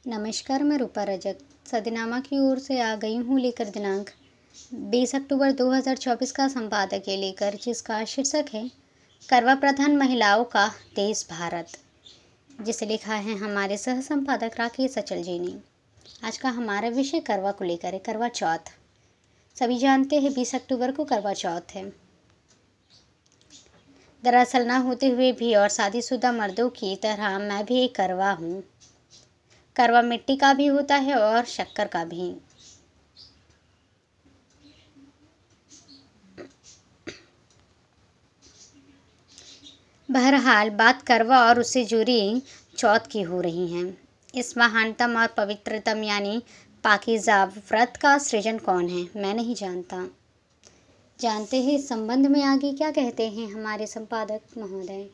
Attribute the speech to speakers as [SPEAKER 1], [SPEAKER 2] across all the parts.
[SPEAKER 1] नमस्कार, मैं रूपा रजक सदनामा की ओर से आ गई हूँ लेकर दिनांक 20 अक्टूबर 2024 का संपादकीय लेकर, जिसका शीर्षक है करवा प्रधान महिलाओं का देश भारत, जिसे लिखा है हमारे सह संपादक राकेश अचल जी ने। आज का हमारा विषय करवा को लेकर है, करवा चौथ। सभी जानते हैं 20 अक्टूबर को करवा चौथ है। दरअसल ना होते हुए भी और शादीशुदा मर्दों की तरह मैं भी एक करवा हूँ। करवा मिट्टी का भी होता है और शक्कर का भी। बहरहाल बात करवा और उससे जुड़ी चौथ की हो रही है। इस महानतम और पवित्रतम यानी पाकीज़ा व्रत का सृजन कौन है, मैं नहीं जानता। जानते हैं इस संबंध में आगे क्या कहते हैं हमारे संपादक महोदय।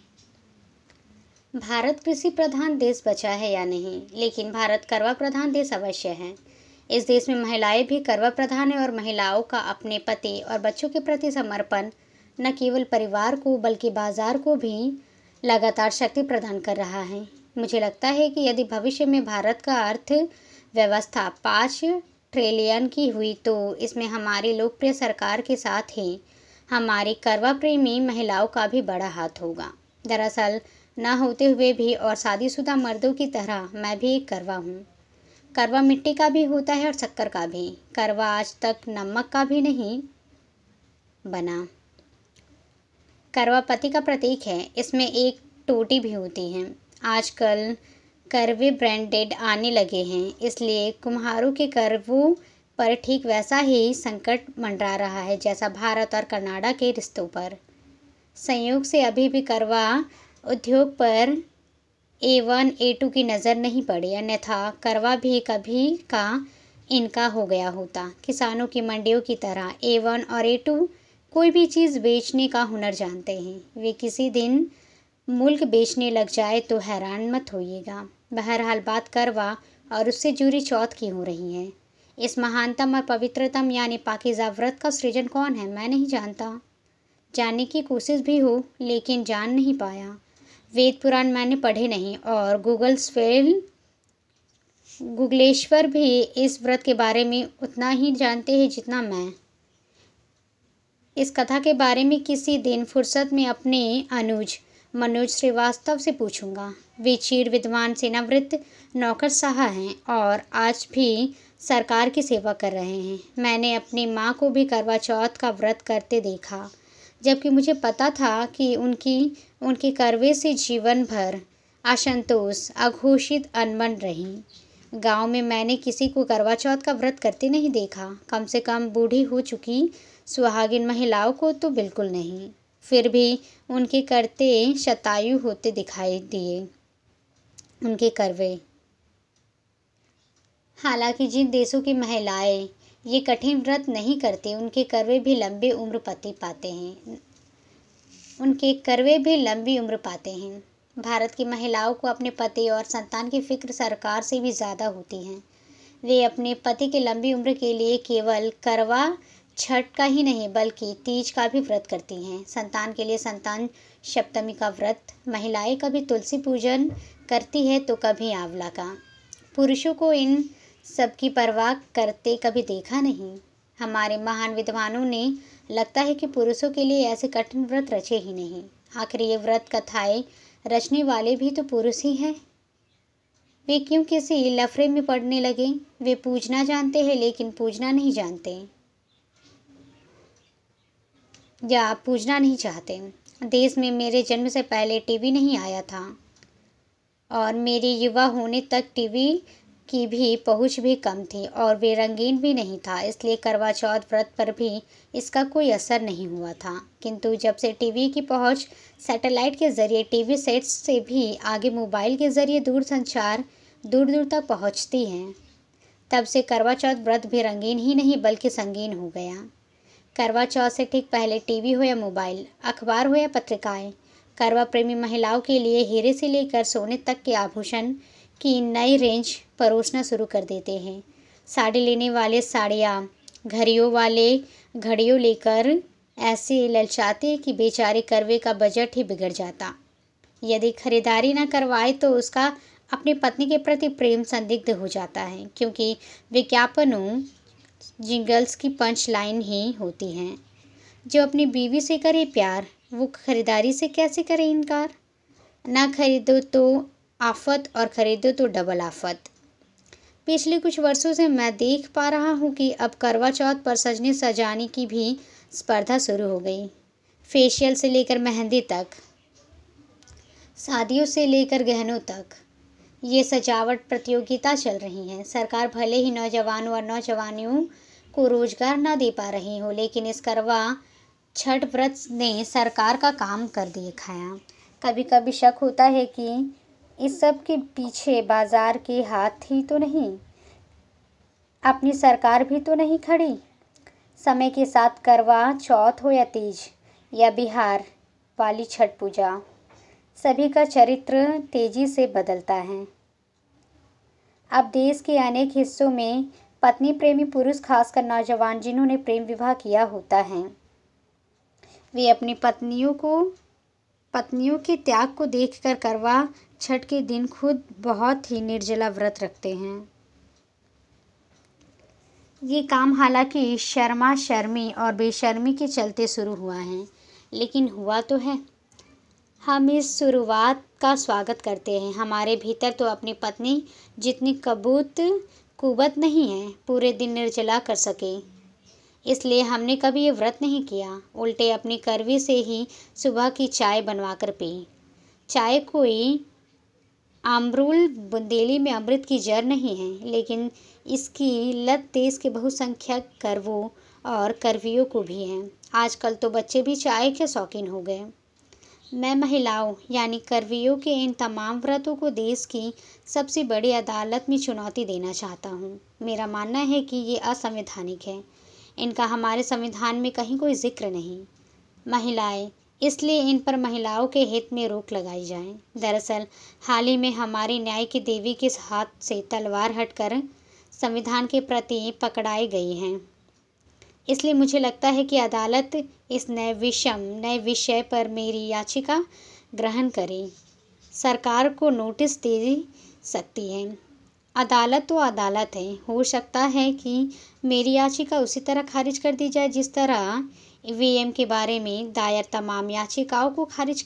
[SPEAKER 1] भारत कृषि प्रधान देश बचा है या नहीं, लेकिन भारत करवा प्रधान देश अवश्य है। इस देश में महिलाएं भी करवा प्रधान है और महिलाओं का अपने पति और बच्चों के प्रति समर्पण न केवल परिवार को बल्कि बाजार को भी लगातार शक्ति प्रदान कर रहा है। मुझे लगता है कि यदि भविष्य में भारत का अर्थव्यवस्था 5 ट्रिलियन की हुई तो इसमें हमारी लोकप्रिय सरकार के साथ ही हमारी करवा प्रेमी महिलाओं का भी बड़ा हाथ होगा। दरअसल ना होते हुए भी और शादीशुदा मर्दों की तरह मैं भी एक करवा हूँ। करवा मिट्टी का भी होता है और शक्कर का भी। करवा आज तक नमक का भी नहीं बना। करवा पति का प्रतीक है। इसमें एक टोटी भी होती है। आजकल करवे ब्रांडेड आने लगे हैं, इसलिए कुम्हारों के करवों पर ठीक वैसा ही संकट मंडरा रहा है जैसा भारत और कनाडा के रिश्तों पर। संयोग से अभी भी करवा उद्योग पर A1 A2 की नज़र नहीं पड़ी, अन्यथा करवा भी कभी का इनका हो गया होता। किसानों की मंडियों की तरह A1 और A2 कोई भी चीज़ बेचने का हुनर जानते हैं। वे किसी दिन मुल्क बेचने लग जाए तो हैरान मत होइएगा। बहरहाल बात करवा और उससे जुड़ी चौथ की हो रही है। इस महानतम और पवित्रतम यानी पाकीज़ा व्रत का सृजन कौन है, मैं नहीं जानता। जानने की कोशिश भी हो लेकिन जान नहीं पाया। वेद पुराण मैंने पढ़े नहीं और गूगलेश्वर भी इस व्रत के बारे में उतना ही जानते हैं जितना मैं। इस कथा के बारे में किसी दिन फुर्सत में अपने अनुज मनोज श्रीवास्तव से पूछूंगा। वे चीर विद्वान सेनावृत्त नौकरशाह हैं और आज भी सरकार की सेवा कर रहे हैं। मैंने अपनी माँ को भी करवा चौथ का व्रत करते देखा, जबकि मुझे पता था कि उनके करवे से जीवन भर असंतोष अघोषित अनबन रही। गांव में मैंने किसी को करवा चौथ का व्रत करते नहीं देखा, कम से कम बूढ़ी हो चुकी सुहागिन महिलाओं को तो बिल्कुल नहीं। फिर भी उनके करते शतायु होते दिखाई दिए उनके करवे। हालांकि जिन देशों की महिलाएं ये कठिन व्रत नहीं करते, उनके करवे भी लंबी उम्र पाते हैं। भारत की महिलाओं को अपने पति और संतान की फिक्र सरकार से भी ज़्यादा होती है। वे अपने पति के लंबी उम्र के लिए केवल करवा छठ का ही नहीं बल्कि तीज का भी व्रत करती हैं। संतान के लिए संतान सप्तमी का व्रत। महिलाएं कभी तुलसी पूजन करती है तो कभी आंवला का। पुरुषों को इन सब की परवाह करते कभी देखा नहीं। हमारे महान विद्वानों ने लगता है कि पुरुषों के लिए ऐसे कठिन व्रत रचे ही नहीं। आखिर ये व्रत कथाएं रचने वाले भी तो पुरुष ही हैं। वे क्यों किसी लफड़े में पड़ने लगे। वे पूजना जानते हैं लेकिन पूजना नहीं जानते या पूजना नहीं चाहते। देश में मेरे जन्म से पहले टीवी नहीं आया था और मेरे युवा होने तक टीवी की भी पहुंच भी कम थी और वे रंगीन भी नहीं था, इसलिए करवा चौथ व्रत पर भी इसका कोई असर नहीं हुआ था। किंतु जब से टीवी की पहुंच सैटेलाइट के जरिए टीवी सेट्स से भी आगे मोबाइल के जरिए दूरसंचार दूर दूर तक पहुंचती हैं, तब से करवा चौथ व्रत भी रंगीन ही नहीं बल्कि संगीन हो गया। करवा चौथ से ठीक पहले टीवी हो या मोबाइल, अखबार हो या पत्रिकाएं, करवा प्रेमी महिलाओं के लिए हीरे से लेकर सोने तक के आभूषण की नई रेंज परोसना शुरू कर देते हैं। साड़ी लेने वाले साड़ियाँ, घड़ियों वाले घड़ियों लेकर ऐसे ललचाते कि बेचारे करवे का बजट ही बिगड़ जाता। यदि खरीदारी न करवाए तो उसका अपनी पत्नी के प्रति प्रेम संदिग्ध हो जाता है, क्योंकि विज्ञापनों जिंगल्स की पंच लाइन ही होती हैं, जो अपनी बीवी से करे प्यार वो खरीदारी से कैसे करे इनकार। ना खरीदो तो आफत और खरीदो तो डबल आफत। पिछले कुछ वर्षों से मैं देख पा रहा हूँ कि अब करवा चौथ पर सजने सजाने की भी स्पर्धा शुरू हो गई। फेशियल से लेकर मेहंदी तक, शादियों से लेकर गहनों तक ये सजावट प्रतियोगिता चल रही है। सरकार भले ही नौजवानों और नौजवानियों को रोजगार ना दे पा रही हो, लेकिन इस करवा छठ व्रत ने सरकार का काम कर दिखाया। कभी कभी शक होता है कि इस सब के पीछे बाजार के हाथ ही तो नहीं, अपनी सरकार भी तो नहीं खड़ी। समय के साथ करवा चौथ हो या तीज या बिहार वाली छठ पूजा, सभी का चरित्र तेजी से बदलता है। अब देश के अनेक हिस्सों में पत्नी प्रेमी पुरुष, खासकर नौजवान जिन्होंने प्रेम विवाह किया होता है, वे अपनी पत्नियों के त्याग को देखकर करवा छठ के दिन खुद बहुत ही निर्जला व्रत रखते हैं। ये काम हालांकि शर्मा शर्मी और बेशर्मी के चलते शुरू हुआ है, लेकिन हुआ तो है। हम इस शुरुआत का स्वागत करते हैं। हमारे भीतर तो अपनी पत्नी जितनी कुवत नहीं है पूरे दिन निर्जला कर सके, इसलिए हमने कभी ये व्रत नहीं किया। उल्टे अपनी करवी से ही सुबह की चाय बनवाकर पी। चाय कोई आमरूल बुंदेली में अमृत की जर नहीं है, लेकिन इसकी लत देश के बहुसंख्यक करवों और करवियों को भी है। आजकल तो बच्चे भी चाय के शौकीन हो गए। मैं महिलाओं यानी करवियों के इन तमाम व्रतों को देश की सबसे बड़ी अदालत में चुनौती देना चाहता हूँ। मेरा मानना है कि ये असंवैधानिक है। इनका हमारे संविधान में कहीं कोई जिक्र नहीं। महिलाएं, इसलिए इन पर महिलाओं के हित में रोक लगाई जाए। दरअसल हाल ही में हमारी न्याय की देवी के हाथ से तलवार हटकर संविधान के प्रति पकड़ाई गई हैं। इसलिए मुझे लगता है कि अदालत इस नए विषय पर मेरी याचिका ग्रहण करे, सरकार को नोटिस दे सकती है। अदालत तो अदालत है। हो सकता है कि मेरी याचिका उसी तरह खारिज कर दी जाए जिस तरह ईवीएम के बारे में दायर तमाम याचिकाओं को खारिज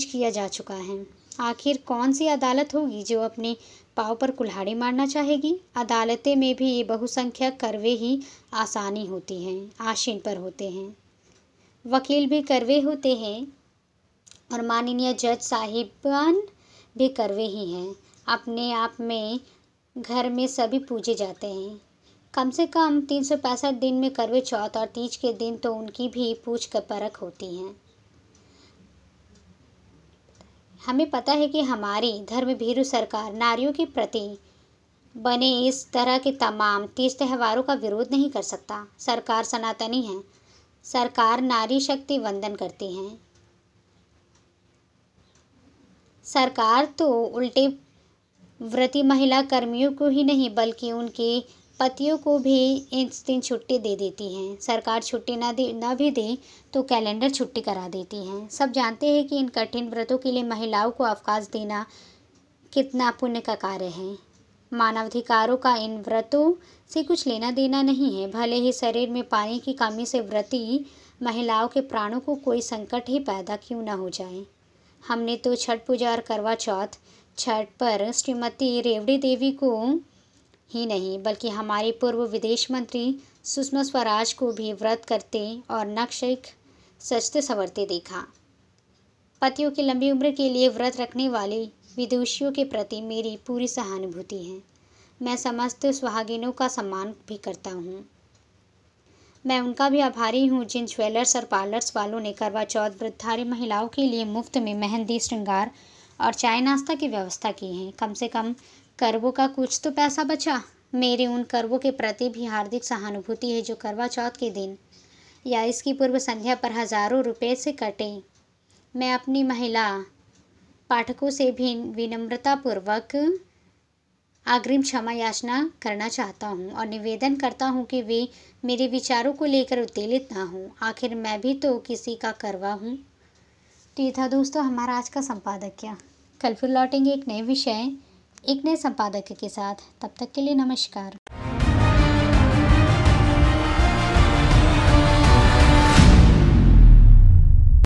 [SPEAKER 1] किया जा चुका है। आखिर कौन सी अदालत होगी जो अपने पाँव पर कुल्हाड़ी मारना चाहेगी। अदालतें में भी ये बहुसंख्यक करवे ही आसानी होती हैं, आशीन पर होते हैं। वकील भी करवे होते हैं और माननीय जज साहिबान भी करवे ही हैं। अपने आप में घर में सभी पूजे जाते हैं। कम से कम 365 दिन में करवे चौथ और तीज के दिन तो उनकी भी पूछ कर परख होती हैं। हमें पता है कि हमारी धर्मभीरू सरकार नारियों के प्रति बने इस तरह के तमाम तीज त्योहारों का विरोध नहीं कर सकता। सरकार सनातनी है। सरकार नारी शक्ति वंदन करती है। सरकार तो उल्टे व्रती महिला कर्मियों को ही नहीं बल्कि उनके पतियों को भी इस दिन छुट्टी दे देती हैं। सरकार छुट्टी ना भी दे तो कैलेंडर छुट्टी करा देती हैं। सब जानते हैं कि इन कठिन व्रतों के लिए महिलाओं को अवकाश देना कितना पुण्य का कार्य है। मानवाधिकारों का इन व्रतों से कुछ लेना देना नहीं है। भले ही शरीर में पानी की कमी से व्रती महिलाओं के प्राणों को कोई संकट ही पैदा क्यों ना हो जाए। हमने तो छठ पूजा और करवा चौथ छठ पर श्रीमती रेवड़ी देवी को ही नहीं बल्कि हमारी पूर्व विदेश मंत्री सुषमा स्वराज को भी व्रत करते और नक्शेक सजते संवरते देखा। पतियों की लंबी उम्र के लिए व्रत रखने वाले विदुषियों के प्रति मेरी पूरी सहानुभूति है। मैं समस्त सुहागिनों का सम्मान भी करता हूँ। मैं उनका भी आभारी हूँ जिन ज्वेलर्स और पार्लर्स वालों ने करवा चौथ व्रतधारी महिलाओं के लिए मुफ्त में मेहंदी, श्रृंगार और चाय नाश्ता की व्यवस्था की है। कम से कम करवों का कुछ तो पैसा बचा। मेरे उन करवों के प्रति भी हार्दिक सहानुभूति है जो करवा चौथ के दिन या इसकी पूर्व संध्या पर हज़ारों रुपए से कटे। मैं अपनी महिला पाठकों से भी विनम्रतापूर्वक अग्रिम क्षमा याचना करना चाहता हूँ और निवेदन करता हूँ कि वे मेरे विचारों को लेकर उत्तेजित ना हों। आखिर मैं भी तो किसी का करवा हूँ। तो ये था दोस्तों हमारा आज का संपादकीय। कल फिर लौटेंगे एक नए विषय, एक नए संपादकीय के साथ। तब तक के लिए नमस्कार।